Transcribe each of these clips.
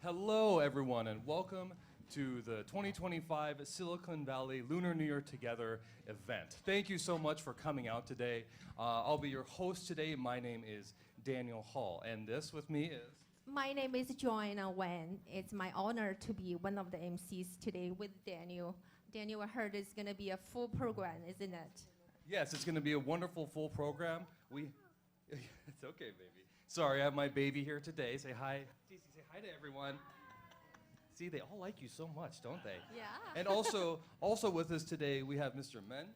Hello, everyone, and welcome to the 2025 Silicon Valley Lunar New Year Together event. Thank you so much for coming out today. I'll be your host today. My name is Daniel Hall, and this with me is... My name is Joanna Wen. It's my honor to be one of the MCs today with Daniel. Daniel, I heard it's going to be a full program, isn't it? Yes, it's going to be a wonderful full program. It's okay, baby. Sorry, I have my baby here today. Say hi. Cece, say hi to everyone. See, they all like you so much, don't they? Yeah. And also with us today, we have Mr. Men.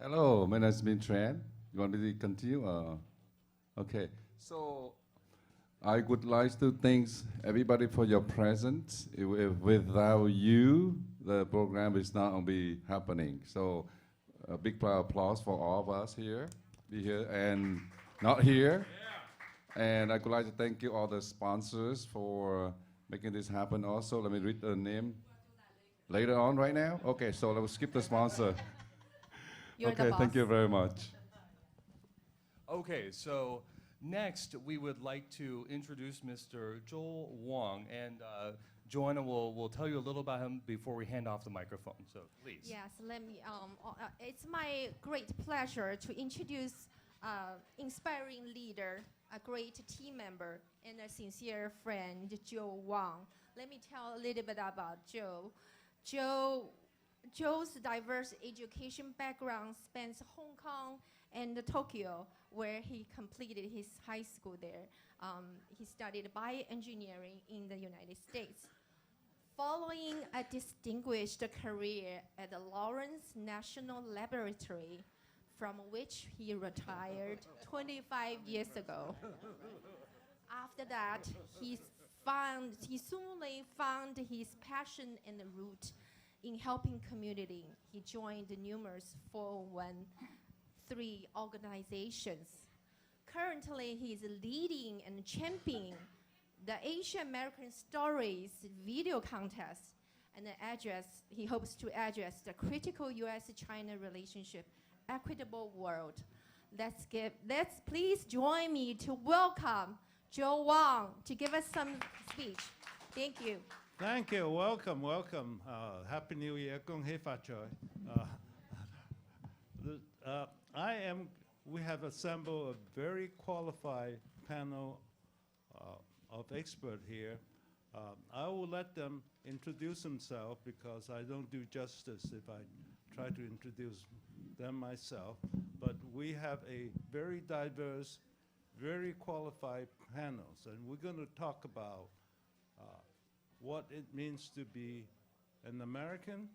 Hello, my name is Min Tran. You want me to continue? Okay, so I would like to thank everybody for your presence. Without you, the program is not going to be happening. So a big applause for all of us here, be here and not here. Yeah. And I would like to thank you all the sponsors for making this happen also. Let me read the name later on right now. Okay, so let's skip the sponsor. You're okay, the boss. Thank you very much. Okay, so next we would like to introduce Mr. Joel Wang, and Joanna will tell you a little about him before we hand off the microphone, so please. Yes, let me, it's my great pleasure to introduce inspiring leader, a great team member, and a sincere friend, Joe Wang. Let me tell a little bit about Joe. Joe's diverse education background spans Hong Kong and Tokyo, where he completed his high school there. He studied bioengineering in the United States. Following a distinguished career at the Lawrence National Laboratory, from which he retired 25 years ago. After that, he soon found his passion and root in helping community. He joined numerous 401(c)(3) organizations. Currently, he is leading and championing the Asian American Stories video contest, and he hopes to address the critical U.S.-China relationship equitable world. Let's please join me to welcome Joe Wang to give us some speech. Thank you. Thank you. Welcome, welcome. Happy New Year. Gong hei fa choi. We have assembled a very qualified panel of experts here. I will let them introduce themselves because I don't do justice if I try to introduce them myself. But we have a very diverse, very qualified panels, and we're going to talk about what it means to be an American.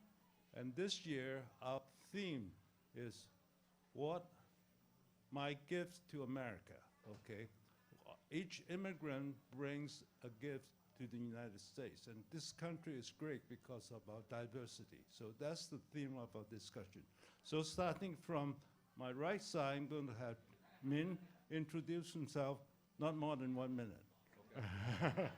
And this year, our theme is what my gift to America, okay? Each immigrant brings a gift to the United States, and this country is great because of our diversity. So that's the theme of our discussion. So starting from my right side, I'm going to have Min introduce himself, not more than 1 minute. Okay.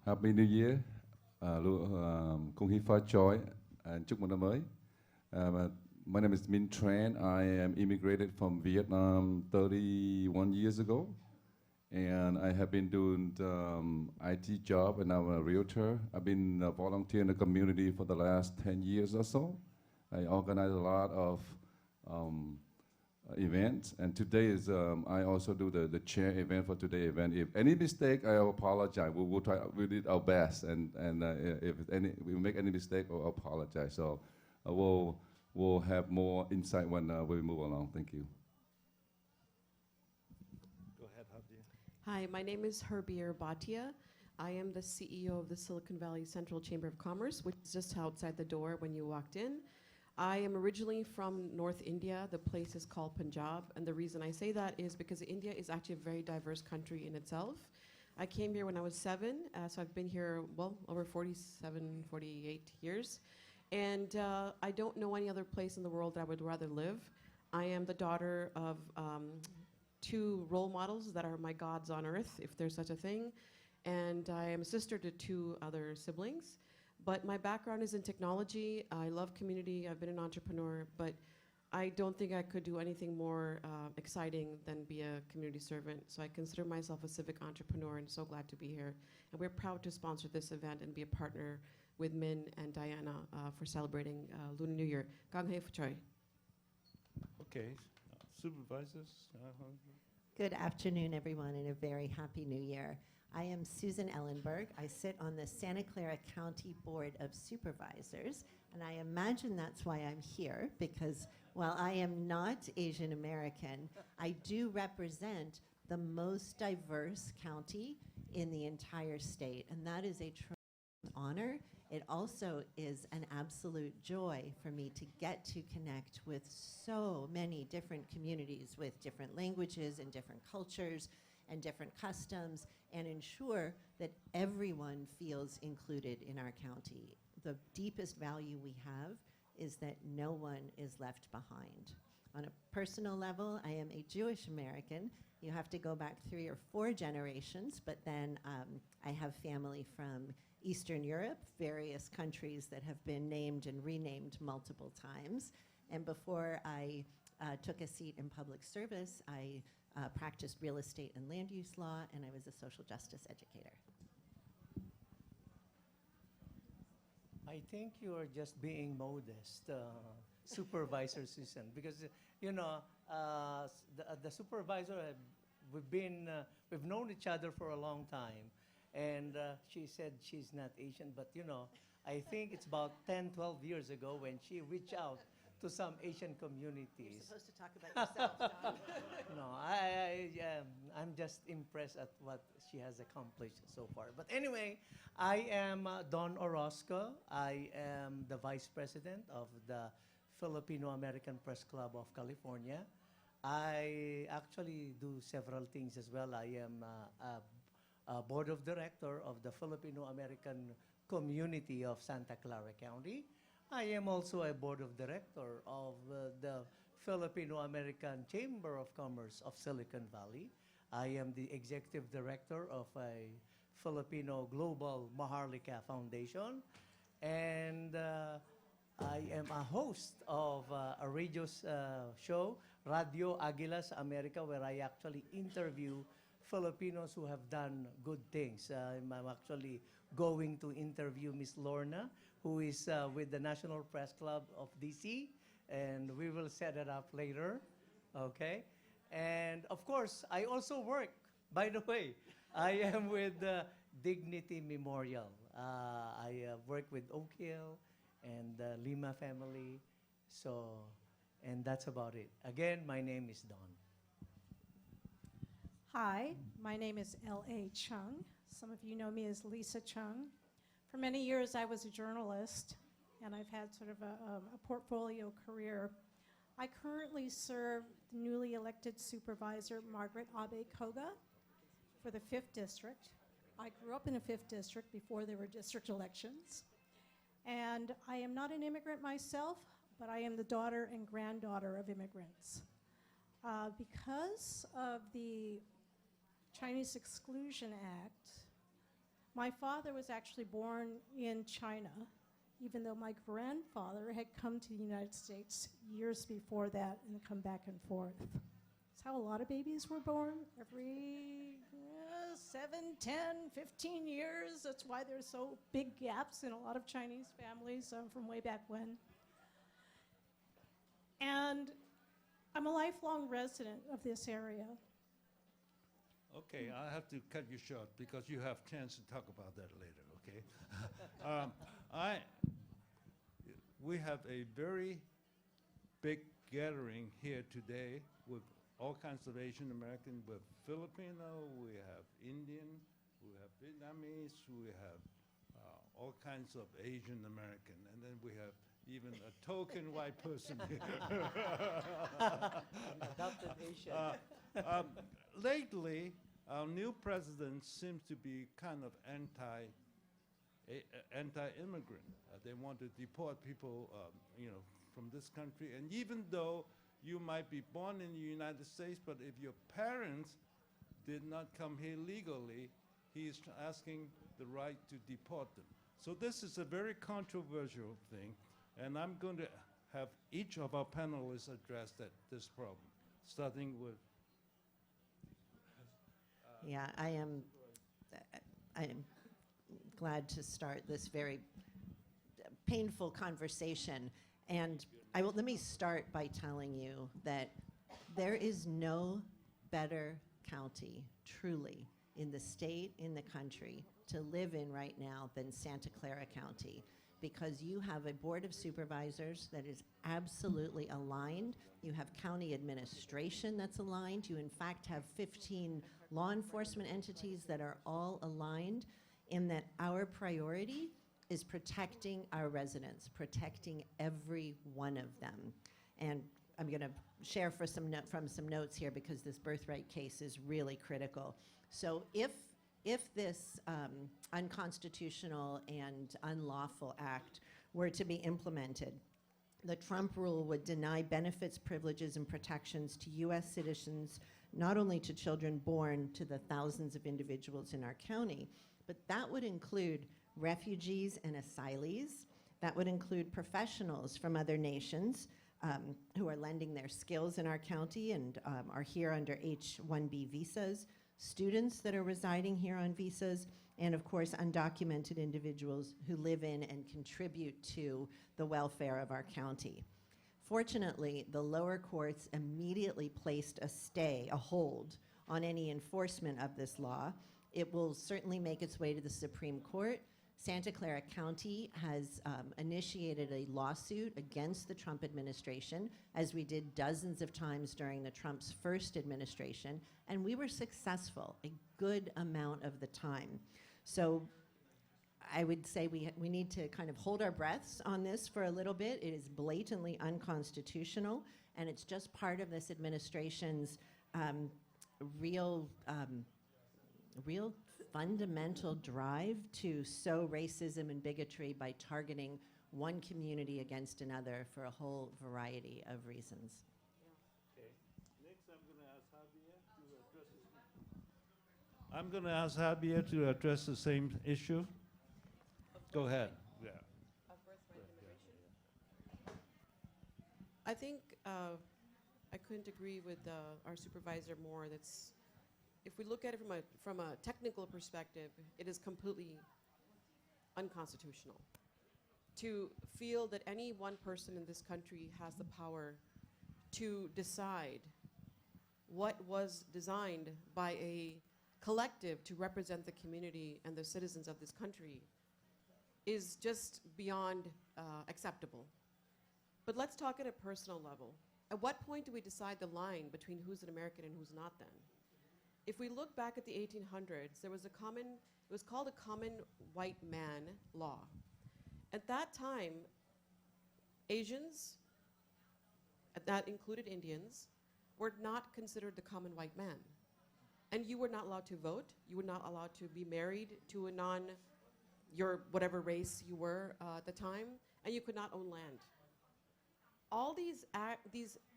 Happy New Year. Kung Hi Fa Choi, and chúc mừng năm mới. My name is Min Tran. I am immigrated from Vietnam 31 years ago, and I have been doing IT job, and I'm a realtor. I've been volunteering in the community for the last 10 years or so. I organize a lot of events, and today is I also do the chair event for today's event. If any mistake, I apologize. We try. We did our best, and if we make any mistake, I'll apologize. So we'll have more insight when we move along. Thank you. Go ahead, Javier. Hi, my name is Herbier Bhatia. I am the CEO of the Silicon Valley Central Chamber of Commerce, which is just outside the door when you walked in. I am originally from North India. The place is called Punjab, and the reason I say that is because India is actually a very diverse country in itself. I came here when I was 7, so I've been here, well, over 47, 48 years. And I don't know any other place in the world that I would rather live. I am the daughter of 2 role models that are my gods on earth, if there's such a thing. And I am a sister to 2 other siblings. But my background is in technology. I love community. I've been an entrepreneur. But I don't think I could do anything more exciting than be a community servant. So I consider myself a civic entrepreneur and so glad to be here. And we're proud to sponsor this event and be a partner with Min and Diana for celebrating Lunar New Year. Gang hei Choi. Okay, supervisors. Good afternoon, everyone, and a very happy new year. I am Susan Ellenberg. I sit on the Santa Clara County Board of Supervisors, and I imagine that's why I'm here, because while I am not Asian American, I do represent the most diverse county in the entire state, and that is a tremendous honor. It also is an absolute joy for me to get to connect with so many different communities with different languages and different cultures and different customs, and ensure that everyone feels included in our county. The deepest value we have is that no one is left behind. On a personal level, I am a Jewish American. You have to go back 3 or 4 generations, but then I have family from Eastern Europe, various countries that have been named and renamed multiple times. And before I took a seat in public service, I practiced real estate and land use law, and I was a social justice educator. I think you are just being modest, Supervisor Susan, because the supervisor, we've known each other for a long time, and she said she's not Asian, but I think it's about 10, 12 years ago when she reached out to some Asian communities. You're supposed to talk about yourself, Don. No, I'm just impressed at what she has accomplished so far. But anyway, I am Don Orozco. I am the Vice President of the Filipino-American Press Club of California. I actually do several things as well. I am a Board of Director of the Filipino-American Community of Santa Clara County. I am also a Board of Director of the Filipino-American Chamber of Commerce of Silicon Valley. I am the Executive Director of a Filipino Global Maharlika Foundation. And I am a host of a radio show, Radio Aguilas America, where I actually interview Filipinos who have done good things. I'm actually going to interview Miss Lorna, who is with the National Press Club of DC, and we will set it up later, okay? And of course, I also work, by the way, I am with Dignity Memorial. I work with Oak Hill and the Lima family, and that's about it. Again, my name is Don. Hi, my name is L.A. Chung. Some of you know me as Lisa Chung. For many years, I was a journalist, and I've had sort of a portfolio career. I currently serve the newly elected supervisor, Margaret Abe Koga, for the 5th District. I grew up in the 5th District before there were district elections. And I am not an immigrant myself, but I am the daughter and granddaughter of immigrants. Because of the Chinese Exclusion Act, my father was actually born in China, even though my grandfather had come to the United States years before that and come back and forth. That's how a lot of babies were born, every 7, 10, 15 years. That's why there's so big gaps in a lot of Chinese families from way back when. And I'm a lifelong resident of this area. Okay, I have to cut you short because you have a chance to talk about that later, okay? We have a very big gathering here today with all kinds of Asian American, with Filipino, we have Indian, we have Vietnamese, we have all kinds of Asian American, and then we have even a token white person here. Adopted Asian. Lately, our new president seems to be kind of anti-immigrant. They want to deport people, from this country. And even though you might be born in the United States, but if your parents did not come here legally, he is asking the right to deport them. So this is a very controversial thing, and I'm going to have each of our panelists address this problem, starting with. Yeah, I am glad to start this very painful conversation. And let me start by telling you that there is no better county, truly, in the state, in the country, to live in right now than Santa Clara County, because you have a board of supervisors that is absolutely aligned. You have county administration that's aligned. You, in fact, have 15 law enforcement entities that are all aligned in that our priority is protecting our residents, protecting every one of them. And I'm going to share from some notes here because this birthright case is really critical. So if this unconstitutional and unlawful act were to be implemented, the Trump rule would deny benefits, privileges, and protections to U.S. citizens, not only to children born to the thousands of individuals in our county, but that would include refugees and asylees. That would include professionals from other nations who are lending their skills in our county and are here under H-1B visas, students that are residing here on visas, and of course undocumented individuals who live in and contribute to the welfare of our county. Fortunately, the lower courts immediately placed a hold on any enforcement of this law. It will certainly make its way to the Supreme Court. Santa Clara County has initiated a lawsuit against the Trump administration, as we did dozens of times during the Trump's first administration, and we were successful a good amount of the time. So I would say we need to kind of hold our breaths on this for a little bit. It is blatantly unconstitutional, and it's just part of this administration's real fundamental drive to sow racism and bigotry by targeting one community against another for a whole variety of reasons. Okay. Next, I'm going to ask Javier to address the same issue. Go ahead. Yeah. I think I couldn't agree with our supervisor more. If we look at it from a technical perspective, it is completely unconstitutional to feel that any one person in this country has the power to decide what was designed by a collective to represent the community and the citizens of this country is just beyond acceptable. But let's talk at a personal level. At what point do we decide the line between who's an American and who's not then? If we look back at the 1800s, it was called a common white man law. At that time, Asians, that included Indians, were not considered the common white man. And you were not allowed to vote. You were not allowed to be married to your whatever race you were at the time, and you could not own land. All these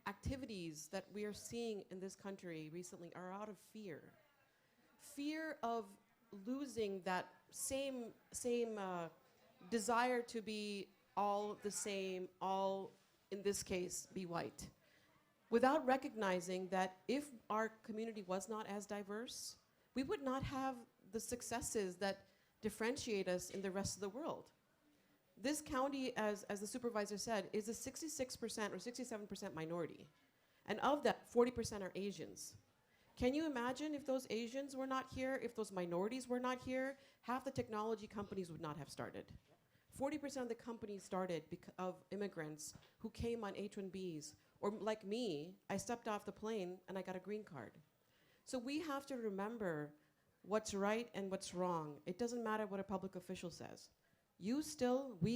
activities that we are seeing in this country recently are out of fear. Fear of losing that same desire to be all the same, all, in this case, be white. Without recognizing that if our community was not as diverse, we would not have the successes that differentiate us in the rest of the world. This county, as the supervisor said, is a 66% or 67% minority. And of that, 40% are Asians. Can you imagine if those Asians were not here, if those minorities were not here, half the technology companies would not have started. 40% of the companies started of immigrants who came on H-1Bs, or like me, I stepped off the plane and I got a green card. So we have to remember what's right and what's wrong. It doesn't matter what a public official says. We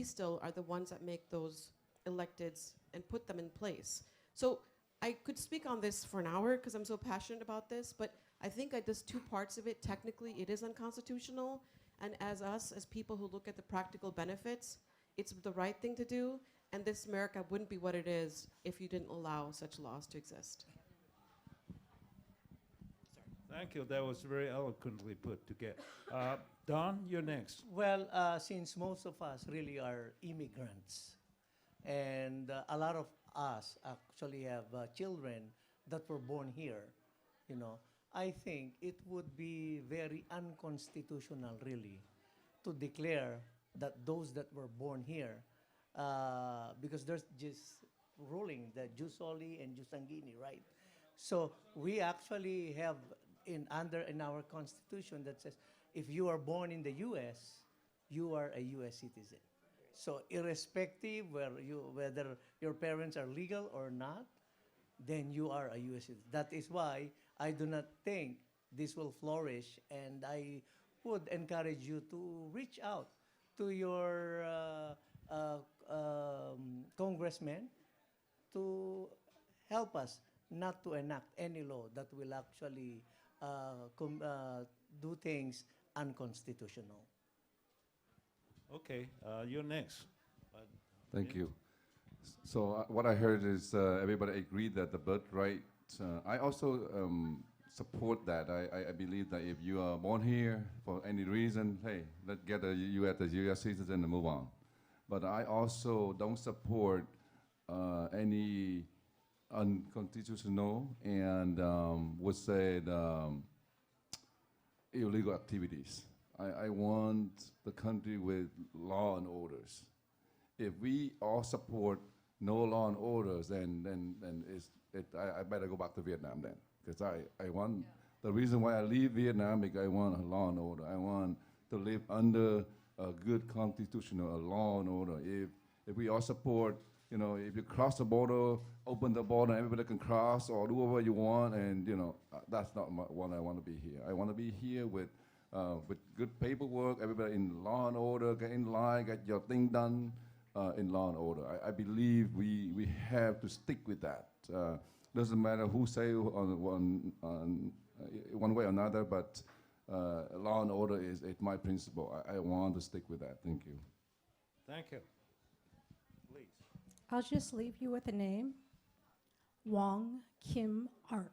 still are the ones that make those electeds and put them in place. So I could speak on this for an hour because I'm so passionate about this, but I think there's two parts of it. Technically, it is unconstitutional, and as people who look at the practical benefits, it's the right thing to do, and this America wouldn't be what it is if you didn't allow such laws to exist. Thank you. That was very eloquently put together. Don, you're next. Well, since most of us really are immigrants, And a lot of us actually have children that were born here, you know. I think it would be very unconstitutional, really, to declare that those that were born here, because there's just ruling the jus soli and jus sanguini, right? So we actually have in our constitution that says if you are born in the U.S., you are a U.S. citizen. So irrespective whether your parents are legal or not, then you are a U.S. citizen. That is why I do not think this will flourish, and I would encourage you to reach out to your congressman to help us not to enact any law that will actually do things unconstitutional. Okay, you're next. Thank you. So what I heard is everybody agreed that the birthright. I also support that. I believe that if you are born here for any reason, hey, let's get you as a U.S. citizen and move on. But I also don't support any unconstitutional and would say illegal activities. I want the country with law and orders. If we all support no law and orders, then I better go back to Vietnam then. Because I want, the reason why I leave Vietnam is I want a law and order. I want to live under a good constitutional law and order. If we all support, you know, if you cross the border, open the border, everybody can cross or do whatever you want, and you know, that's not what I want to be here. I want to be here with good paperwork, everybody in law and order, get in line, get your thing done in law and order. I believe we have to stick with that. Doesn't matter who say one way or another, but law and order is my principle. I want to stick with that. Thank you. Thank you. Please. I'll just leave you with a name, Wong Kim Ark.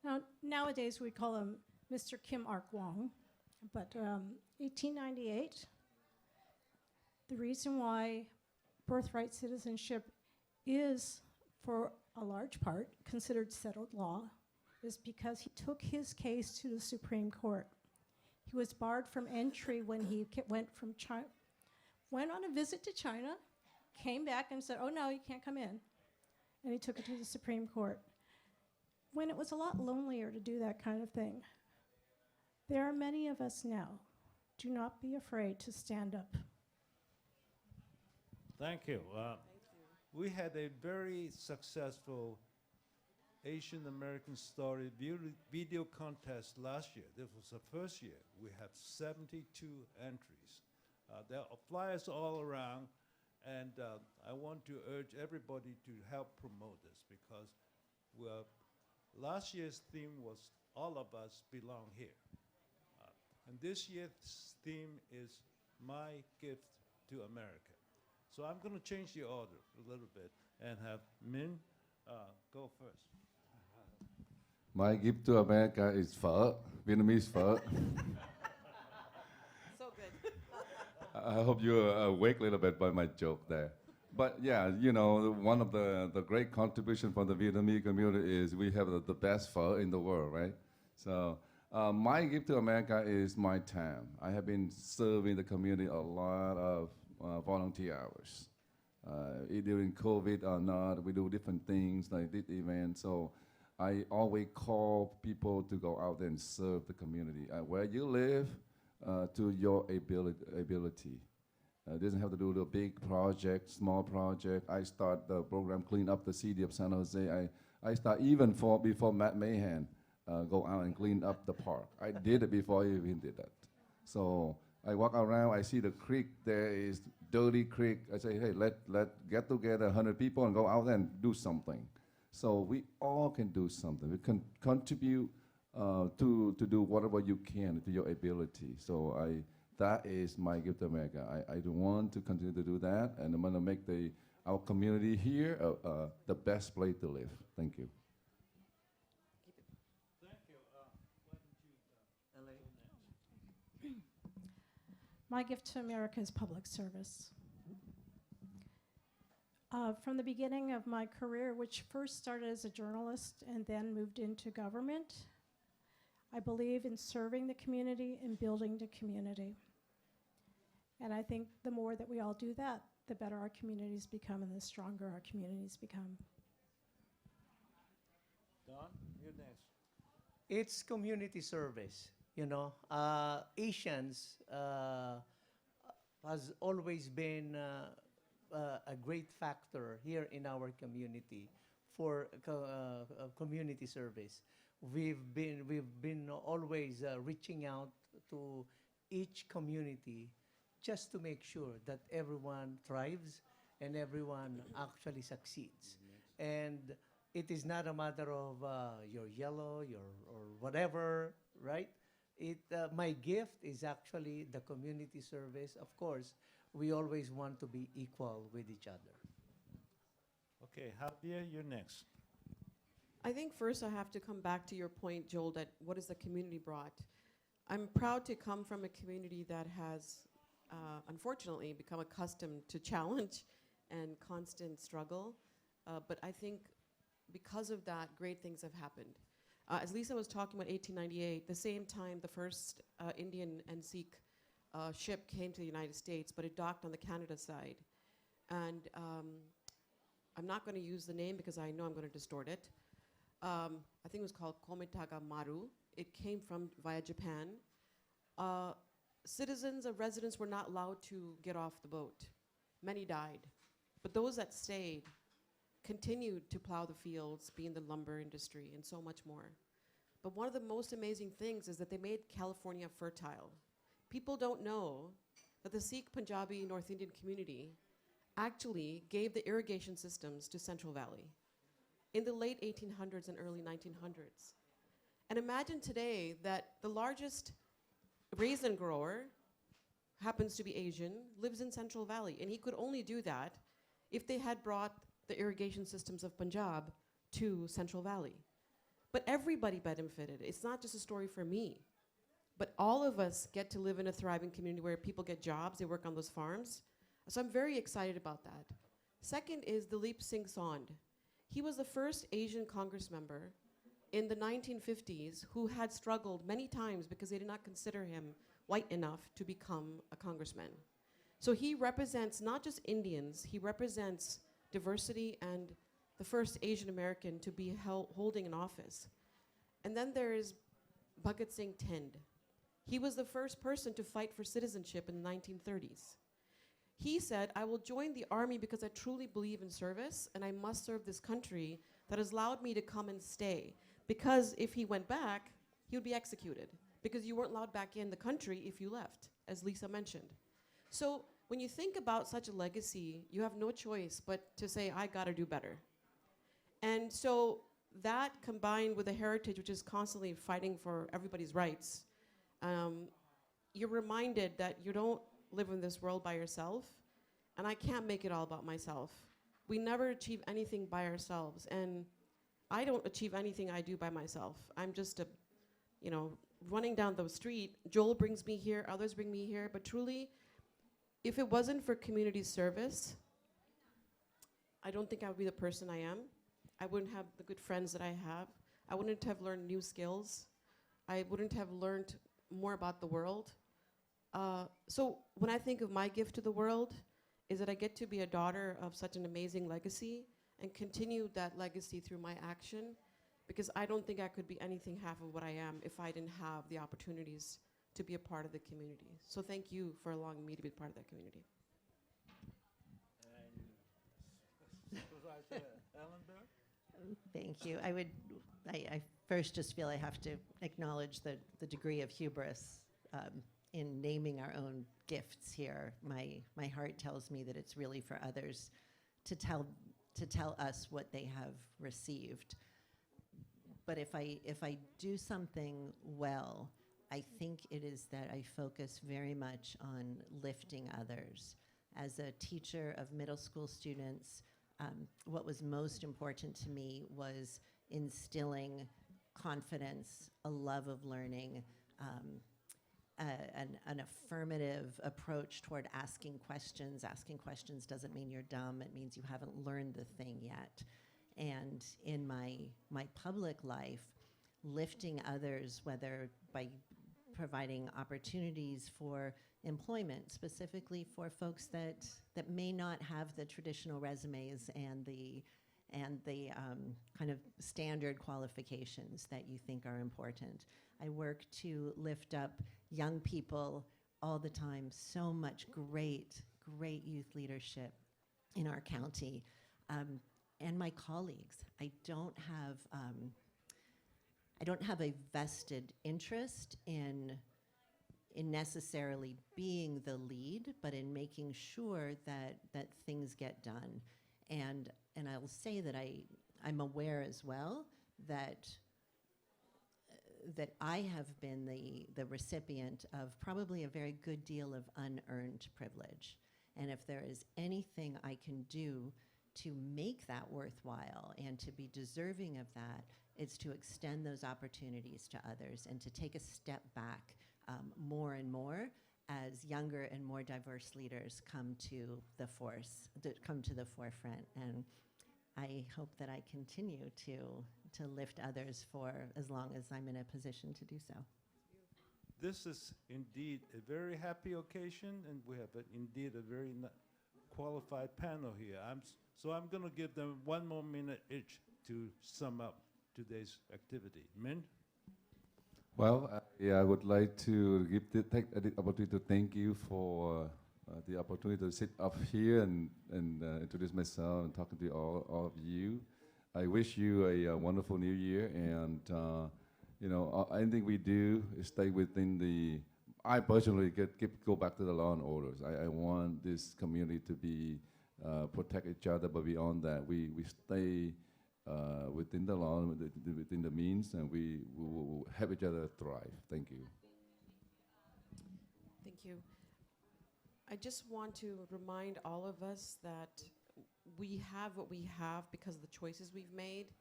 Now, nowadays we call him Mr. Kim Ark Wong, but 1898, the reason why birthright citizenship is, for a large part, considered settled law is because he took his case to the Supreme Court. He was barred from entry when he went on a visit to China, came back and said, oh no, you can't come in. And he took it to the Supreme Court. When it was a lot lonelier to do that kind of thing. There are many of us now. Do not be afraid to stand up. Thank you. We had a very successful Asian American Story video contest last year. This was the first year. We had 72 entries. There are flyers all around, and I want to urge everybody to help promote this because last year's theme was All of Us Belong Here. And this year's theme is My Gift to America. So I'm going to change the order a little bit and have Min go first. My gift to America is pho, Vietnamese pho. So good. I hope you're awake a little bit by my joke there. But yeah, you know, one of the great contributions from the Vietnamese community is we have the best pho in the world, right? So my gift to America is my time. I have been serving the community a lot of volunteer hours. During COVID or not, we do different things like this event. So I always call people to go out and serve the community. Where you live, to your ability. Doesn't have to do with a big project, small project. I start the program, clean up the city of San Jose. I start even before Matt Mahan go out and clean up the park. I did it before I even did that. So I walk around, I see the creek, there is dirty creek. I say, hey, let get together 100 people and go out and do something. So we all can do something. We can contribute to do whatever you can to your ability. So that is my gift to America. I do want to continue to do that, and I'm gonna make our community here the best place to live. Thank you. Thank you. Why don't you LA? My gift to America is public service. From the beginning of my career, which first started as a journalist and then moved into government, I believe in serving the community and building the community. And I think the more that we all do that, the better our communities become and the stronger our communities become. Don, you're next. It's community service. You know, Asians has always been a great factor here in our community for community service. We've been always reaching out to each community just to make sure that everyone thrives and everyone actually succeeds. And it is not a matter of you're yellow, or whatever, right? My gift is actually the community service. Of course, we always want to be equal with each other. Okay, Javier, you're next. I think first I have to come back to your point, Joel, that what has the community brought? I'm proud to come from a community that has, unfortunately, become accustomed to challenge and constant struggle. But I think because of that, great things have happened. As Lisa was talking about 1898, the same time the first Indian and Sikh ship came to the United States, but it docked on the Canada side. And I'm not going to use the name because I know I'm going to distort it. I think it was called Komitaga Maru. It came from via Japan. Citizens or residents were not allowed to get off the boat. Many died. But those that stayed continued to plow the fields, be in the lumber industry, and so much more. But one of the most amazing things is that they made California fertile. People don't know that the Sikh Punjabi North Indian community actually gave the irrigation systems to Central Valley in the late 1800s and early 1900s. And imagine today that the largest raisin grower happens to be Asian, lives in Central Valley, and he could only do that if they had brought the irrigation systems of Punjab to Central Valley. But everybody benefited. It's not just a story for me, but all of us get to live in a thriving community where people get jobs, they work on those farms. So I'm very excited about that. Second is Dalip Singh Sond. He was the first Asian Congress member in the 1950s who had struggled many times because they did not consider him white enough to become a congressman. So he represents not just Indians, he represents diversity and the first Asian American to be holding an office. And then there is Bhagat Singh Thind. He was the first person to fight for citizenship in the 1930s. He said, I will join the army because I truly believe in service and I must serve this country that has allowed me to come and stay. Because if he went back, he would be executed because you weren't allowed back in the country if you left, as Lisa mentioned. So when you think about such a legacy, you have no choice but to say, I gotta do better. And so that combined with a heritage which is constantly fighting for everybody's rights, you're reminded that you don't live in this world by yourself, and I can't make it all about myself. We never achieve anything by ourselves, and I don't achieve anything I do by myself. I'm just running down the street. Joel brings me here, others bring me here, but truly, if it wasn't for community service, I don't think I would be the person I am. I wouldn't have the good friends that I have. I wouldn't have learned new skills. I wouldn't have learned more about the world. So when I think of my gift to the world, is that I get to be a daughter of such an amazing legacy and continue that legacy through my action, because I don't think I could be anything half of what I am if I didn't have the opportunities to be a part of the community. So thank you for allowing me to be part of that community. And Supervisor Ellenberg? Thank you. I first just feel I have to acknowledge the degree of hubris in naming our own gifts here. My heart tells me that it's really for others to tell us what they have received. But if I do something well, I think it is that I focus very much on lifting others. As a teacher of middle school students, what was most important to me was instilling confidence, a love of learning, an affirmative approach toward asking questions. Asking questions doesn't mean you're dumb. It means you haven't learned the thing yet. And in my public life, lifting others, whether by providing opportunities for employment, specifically for folks that may not have the traditional resumes and the kind of standard qualifications that you think are important. I work to lift up young people all the time. So much great youth leadership in our county. And my colleagues. I don't have a vested interest in necessarily being the lead, but in making sure that things get done. And I will say that I'm aware as well that I have been the recipient of probably a very good deal of unearned privilege. And if there is anything I can do to make that worthwhile and to be deserving of that, it's to extend those opportunities to others and to take a step back more and more as younger and more diverse leaders come to the forefront. And I hope that I continue to lift others for as long as I'm in a position to do so. This is indeed a very happy occasion, and we have indeed a very qualified panel here. So I'm going to give them 1 more minute each to sum up today's activity. Min? Well, I would like to take the opportunity to thank you for the opportunity to sit up here and introduce myself and talking to all of you. I wish you a wonderful new year, and anything we do is stay within the. I personally go back to the law and orders. I want this community to be protect each other, but beyond that, we stay within the law, within the means, and we will help each other thrive. Thank you. Thank you. I just want to remind all of us that we have what we have because of the choices we've made.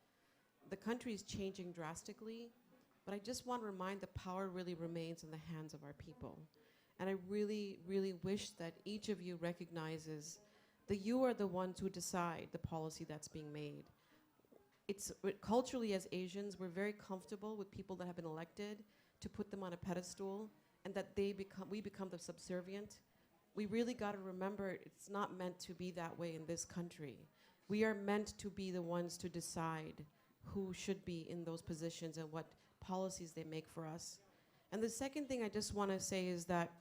The country is changing drastically, but I just want to remind the power really remains in the hands of our people. And I really, really wish that each of you recognizes that you are the ones who decide the policy that's being made. Culturally, as Asians, we're very comfortable with people that have been elected to put them on a pedestal and that we become the subservient. We really got to remember it's not meant to be that way in this country. We are meant to be the ones to decide who should be in those positions and what policies they make for us. And the second thing I just want to say is that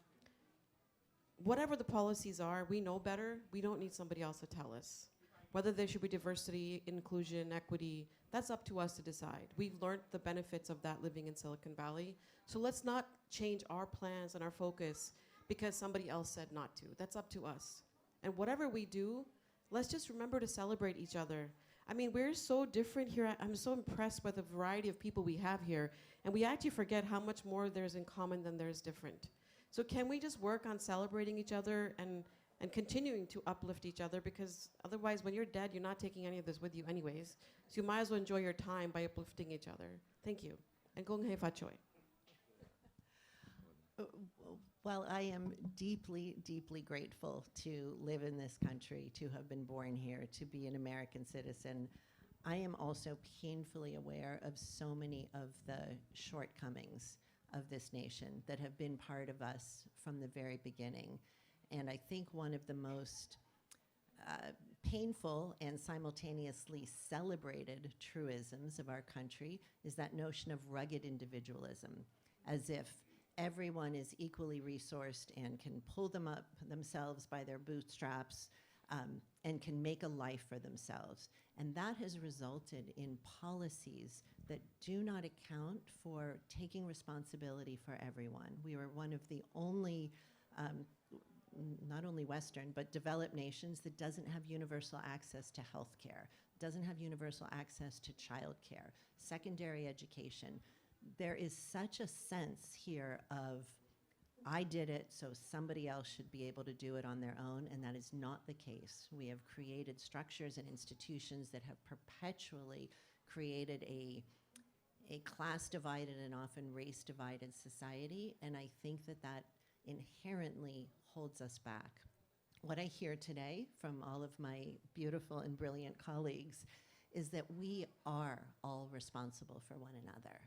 whatever the policies are, we know better. We don't need somebody else to tell us. Whether there should be diversity, inclusion, equity, that's up to us to decide. We've learned the benefits of that living in Silicon Valley. So let's not change our plans and our focus because somebody else said not to. That's up to us. And whatever we do, let's just remember to celebrate each other. I mean, we're so different here. I'm so impressed by the variety of people we have here. And we actually forget how much more there's in common than there's different. So can we just work on celebrating each other and continuing to uplift each other, because otherwise when you're dead, you're not taking any of this with you anyways. So you might as well enjoy your time by uplifting each other. Thank you. And gong hei fa choi. Well, I am deeply, deeply grateful to live in this country, to have been born here, to be an American citizen. I am also painfully aware of so many of the shortcomings of this nation that have been part of us from the very beginning. And I think one of the most painful and simultaneously celebrated truisms of our country is that notion of rugged individualism, as if everyone is equally resourced and can pull them up themselves by their bootstraps and can make a life for themselves. And that has resulted in policies that do not account for taking responsibility for everyone. We are one of the only not only Western, but developed nations that doesn't have universal access to health care, doesn't have universal access to child care, secondary education. There is such a sense here of, I did it, so somebody else should be able to do it on their own, and that is not the case. We have created structures and institutions that have perpetually created a class divided and often race divided society, and I think that that inherently holds us back. What I hear today from all of my beautiful and brilliant colleagues is that we are all responsible for one another.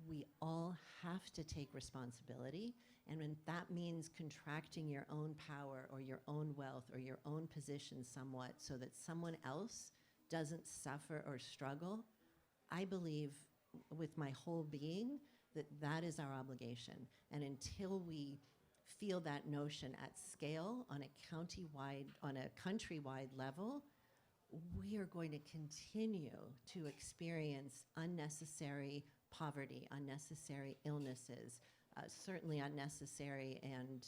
We all have to take responsibility, and when that means contracting your own power or your own wealth or your own position somewhat so that someone else doesn't suffer or struggle, I believe with my whole being that that is our obligation. And until we feel that notion at scale on a county-wide, on a countrywide level, we are going to continue to experience unnecessary poverty, unnecessary illnesses, certainly unnecessary and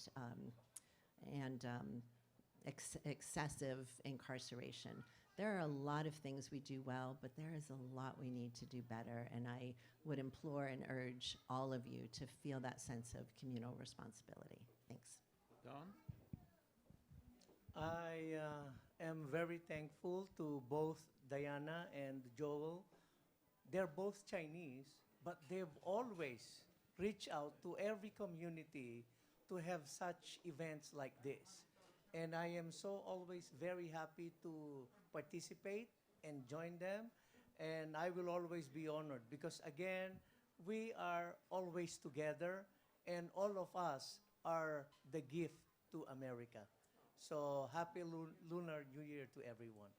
excessive incarceration. There are a lot of things we do well, but there is a lot we need to do better, and I would implore and urge all of you to feel that sense of communal responsibility. Thanks. Don? I am very thankful to both Diana and Joel. They're both Chinese, but they've always reached out to every community to have such events like this. And I am so always very happy to participate and join them. And I will always be honored because, again, we are always together, and all of us are the gift to America. So happy Lunar New Year to everyone.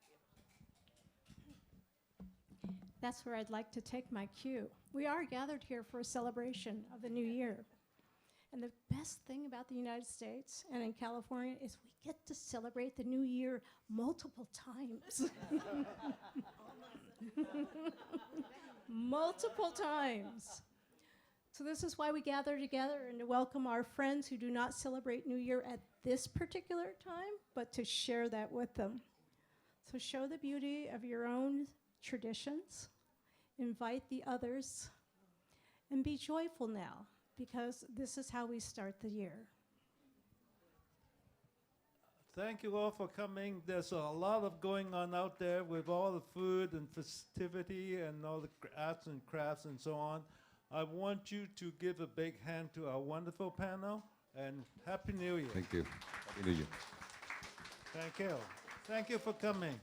That's where I'd like to take my cue. We are gathered here for a celebration of the new year. And the best thing about the United States and in California is we get to celebrate the new year multiple times. Multiple times. So this is why we gather together, and to welcome our friends who do not celebrate New Year at this particular time, but to share that with them. So show the beauty of your own traditions, invite the others, and be joyful now, because this is how we start the year. Thank you all for coming. There's a lot of going on out there with all the food and festivity and all the arts and crafts and so on. I want you to give a big hand to our wonderful panel, and Happy New Year. Thank you. Happy New Year. Thank you. Thank you for coming.